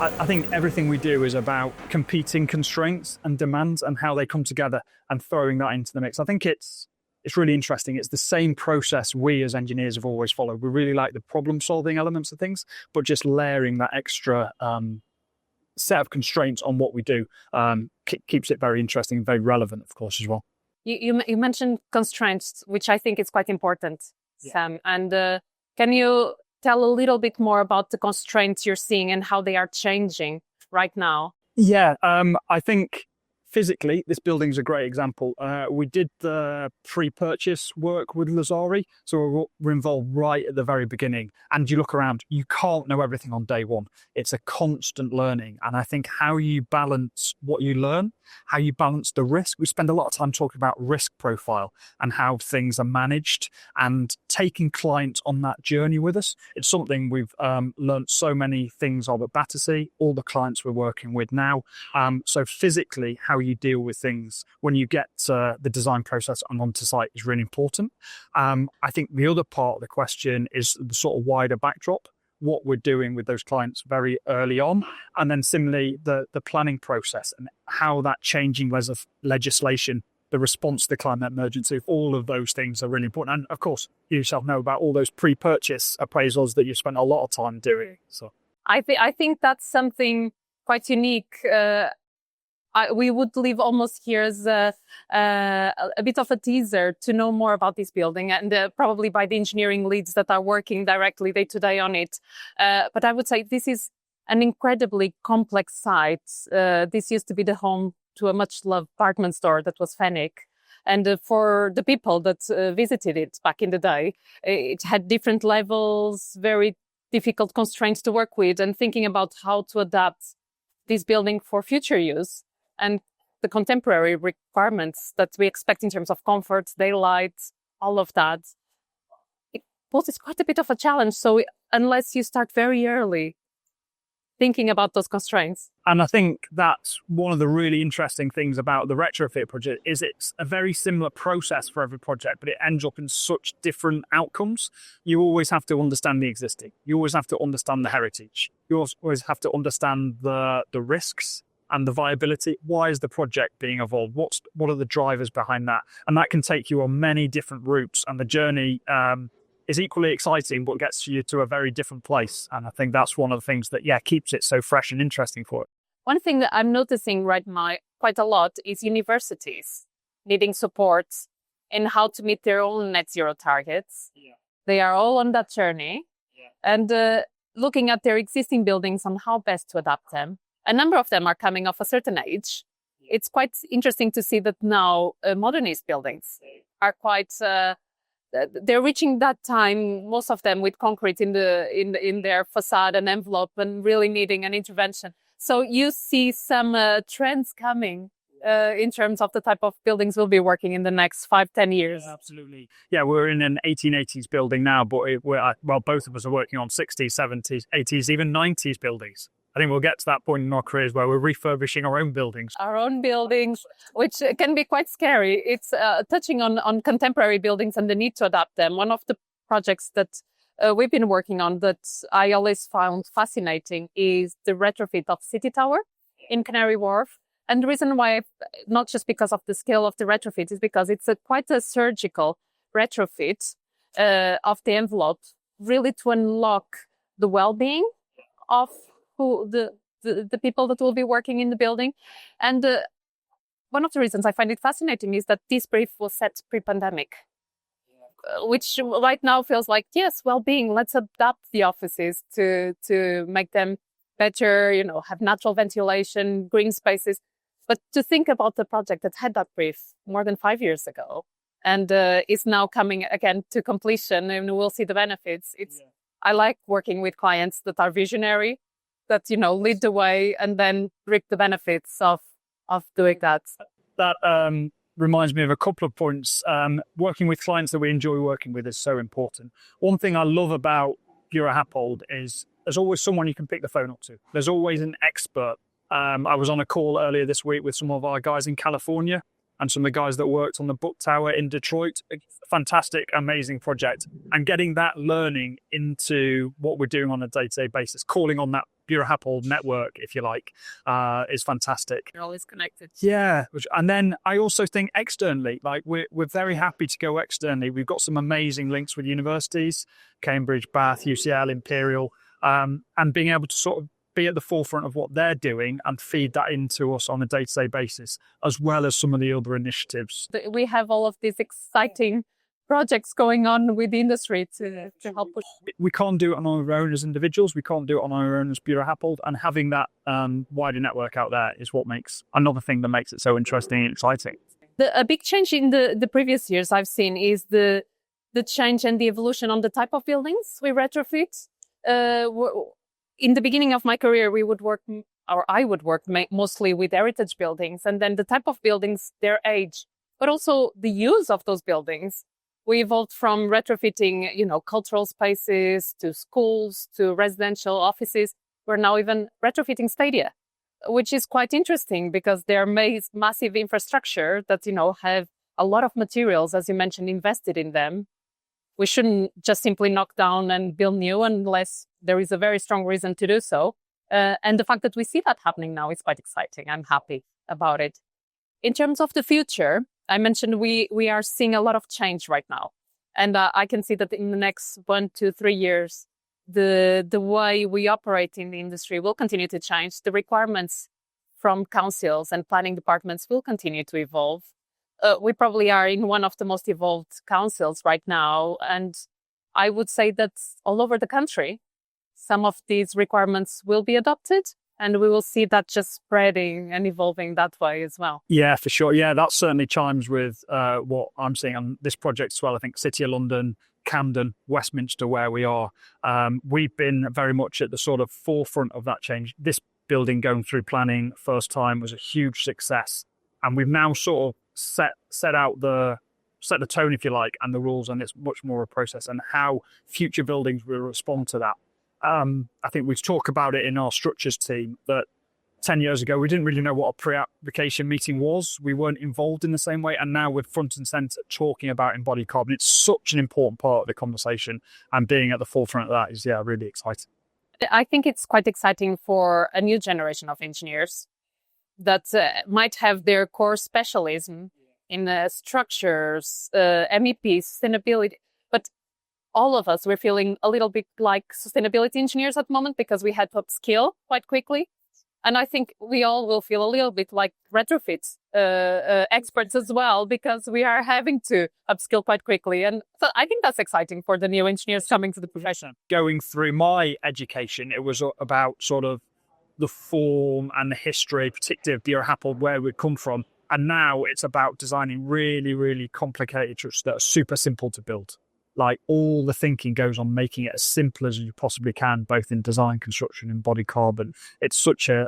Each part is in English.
I think everything we do is about competing constraints and demands and how they come together and throwing that into the mix. I think it's really interesting. It's the same process we as engineers have always followed. We really like the problem-solving elements of things, but just layering that extra set of constraints on what we do keeps it very interesting and very relevant, of course, as well. You mentioned constraints, which I think is quite important, Sam. And can you tell a little bit more about the constraints you're seeing and how they are changing right now? Yeah, I think physically, this building's a great example. We did the pre-purchase work with Lazari, so we're involved right at the very beginning. And you look around, you can't know everything on day one. It's a constant learning. And I think how you balance what you learn, how you balance the risk. We spend a lot of time talking about risk profile and how things are managed and taking clients on that journey with us. It's something we've learned so many things of at Battersea, all the clients we're working with now. So physically, how you deal with things when you get the design process and onto site is really important. I think the other part of the question is the sort of wider backdrop, what we're doing with those clients very early on, and then similarly the planning process and how that changing legislation, the response to the climate emergency, all of those things are really important. And of course, you yourself know about all those pre-purchase appraisals that you spent a lot of time doing. So I think that's something quite unique. We would leave almost here as a bit of a teaser to know more about this building, and probably by the engineering leads that are working directly day to day on it. But I would say this is an incredibly complex site. This used to be the home to a much loved department store that was Fenwick. And for the people that visited it back in the day, it had different levels, very difficult constraints to work with, and thinking about how to adapt this building for future use and the contemporary requirements that we expect in terms of comfort, daylight, all of that. It poses quite a bit of a challenge. So unless you start very early thinking about those constraints. And I think that's one of the really interesting things about the retrofit project is it's a very similar process for every project, but it ends up in such different outcomes. You always have to understand the existing. You always have to understand the heritage. You always have to understand the risks and the viability. Why is the project being evolved? What are the drivers behind that? And that can take you on many different routes. And the journey is equally exciting, but gets you to a very different place. And I think that's one of the things that, keeps it so fresh and interesting for it. One thing that I'm noticing right now quite a lot is universities needing support in how to meet their own net zero targets. Yeah. They are all on that journey and looking at their existing buildings on how best to adapt them. A number of them are coming of a certain age. It's quite interesting to see that now modernist buildings are quite, they're reaching that time, most of them with concrete in their facade and envelope and really needing an intervention. So you see some trends coming in terms of the type of buildings we'll be working in the next 5-10 years. Yeah, absolutely. Yeah, we're in an 1880s building now, but both of us are working on 60s, 70s, 80s, even 90s buildings. I think we'll get to that point in our careers where we're refurbishing our own buildings. Our own buildings, which can be quite scary. It's touching on contemporary buildings and the need to adapt them. One of the projects that we've been working on that I always found fascinating is the retrofit of City Tower in Canary Wharf. And the reason why, not just because of the scale of the retrofit, is because it's quite a surgical retrofit of the envelope, really to unlock the well-being of the people that will be working in the building. And one of the reasons I find it fascinating is that this brief was set pre-pandemic, which right now feels like, yes, well-being, let's adapt the offices to make them better, have natural ventilation, green spaces. But to think about the project that had that brief more than 5 years ago and is now coming again to completion and we'll see the benefits. I like working with clients that are visionary, that, lead the way and then reap the benefits of doing that. That reminds me of a couple of points. Working with clients that we enjoy working with is so important. One thing I love about Buro Happold is there's always someone you can pick the phone up to. There's always an expert. I was on a call earlier this week with some of our guys in California, and some of the guys that worked on the book tower in Detroit. A fantastic, amazing project. And getting that learning into what we're doing on a day-to-day basis, calling on that Buro Happold network, if you like, is fantastic. You're always connected. Yeah. And then I also think externally, like we're very happy to go externally. We've got some amazing links with universities, Cambridge, Bath, UCL, Imperial, and being able to sort of be at the forefront of what they're doing and feed that into us on a day-to-day basis, as well as some of the other initiatives. We have all of these exciting projects going on with the industry to help push. We can't do it on our own as individuals. We can't do it on our own as Buro Happold. And having that wider network out there is what makes another thing that makes it so interesting and exciting. A big change in the previous years I've seen is the change and the evolution on the type of buildings we retrofit. In the beginning of my career, I would work mostly with heritage buildings, and then the type of buildings, their age, but also the use of those buildings. We evolved from retrofitting, cultural spaces to schools to residential offices. We're now even retrofitting stadia, which is quite interesting because they're massive infrastructure that, have a lot of materials, as you mentioned, invested in them. We shouldn't just simply knock down and build new unless there is a very strong reason to do so. And the fact that we see that happening now is quite exciting. I'm happy about it. In terms of the future, I mentioned we are seeing a lot of change right now. And I can see that in the next 1 to 3 years, the way we operate in the industry will continue to change. The requirements from councils and planning departments will continue to evolve. We probably are in one of the most evolved councils right now. And I would say that all over the country, some of these requirements will be adopted. And we will see that just spreading and evolving that way as well. Yeah, for sure. Yeah, that certainly chimes with what I'm seeing on this project as well. I think City of London, Camden, Westminster, where we are, we've been very much at the sort of forefront of that change. This building going through planning first time was a huge success. And we've now sort of set the tone, if you like, and the rules, and it's much more a process and how future buildings will respond to that. I think we talk about it in our structures team that 10 years ago, we didn't really know what a pre-application meeting was. We weren't involved in the same way. And now we're front and center talking about embodied carbon. It's such an important part of the conversation, and being at the forefront of that is, really exciting. I think it's quite exciting for a new generation of engineers that might have their core specialism in structures, MEP, sustainability. But all of us, we're feeling a little bit like sustainability engineers at the moment because we had to upskill quite quickly. And I think we all will feel a little bit like retrofit experts as well, because we are having to upskill quite quickly. And so I think that's exciting for the new engineers coming to the profession. Going through my education, it was about sort of the form and the history, particularly of Buro Happold, where we'd come from. And now it's about designing really, really complicated structures that are super simple to build. Like, all the thinking goes on making it as simple as you possibly can, both in design, construction, and embodied carbon. It's such a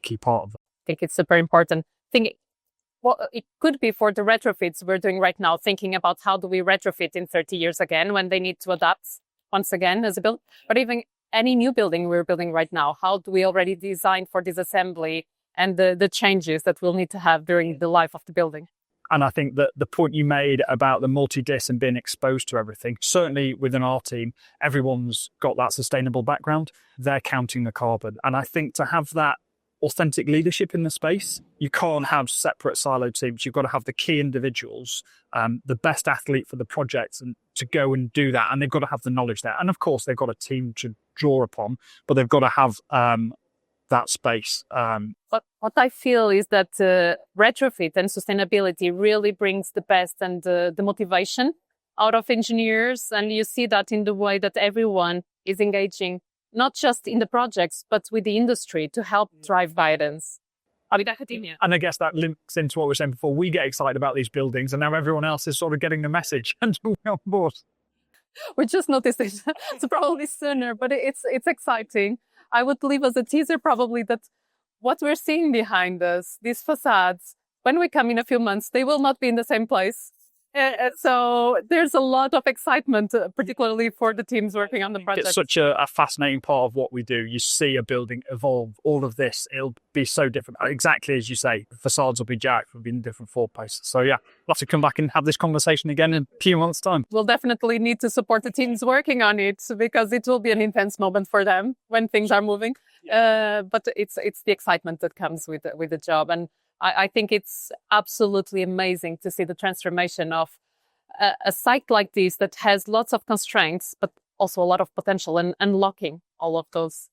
key part of that. I think it's super important. It could be for the retrofits we're doing right now, thinking about how do we retrofit in 30 years again when they need to adapt once again as a build. But even any new building we're building right now, how do we already design for disassembly and the changes that we'll need to have during the life of the building? And I think that the point you made about the multi-dis and being exposed to everything, certainly within our team, everyone's got that sustainable background. They're counting the carbon. And I think to have that authentic leadership in the space, you can't have separate siloed teams. You've got to have the key individuals, the best athlete for the project, and to go and do that. And they've got to have the knowledge there. And of course, they've got a team to draw upon, but they've got to have that space. But what I feel is that retrofit and sustainability really brings the best and the motivation out of engineers. And you see that in the way that everyone is engaging, not just in the projects, but with the industry to help drive guidance. With academia. And I guess that links into what we were saying before. We get excited about these buildings, and now everyone else is sort of getting the message and moving on board. We just noticed it. It's probably sooner, but it's exciting. I would leave as a teaser probably that what we're seeing behind us, these facades, when we come in a few months, they will not be in the same place. So there's a lot of excitement, particularly for the teams working on the project. It's such a fascinating part of what we do. You see a building evolve, all of this, it'll be so different. Exactly as you say, facades will be jacked, will be in different floor posts. So yeah, we'll have to come back and have this conversation again in a few months' time. We'll definitely need to support the teams working on it, because it will be an intense moment for them when things are moving. But it's the excitement that comes with the job. And I think it's absolutely amazing to see the transformation of a site like this that has lots of constraints, but also a lot of potential, and unlocking all of those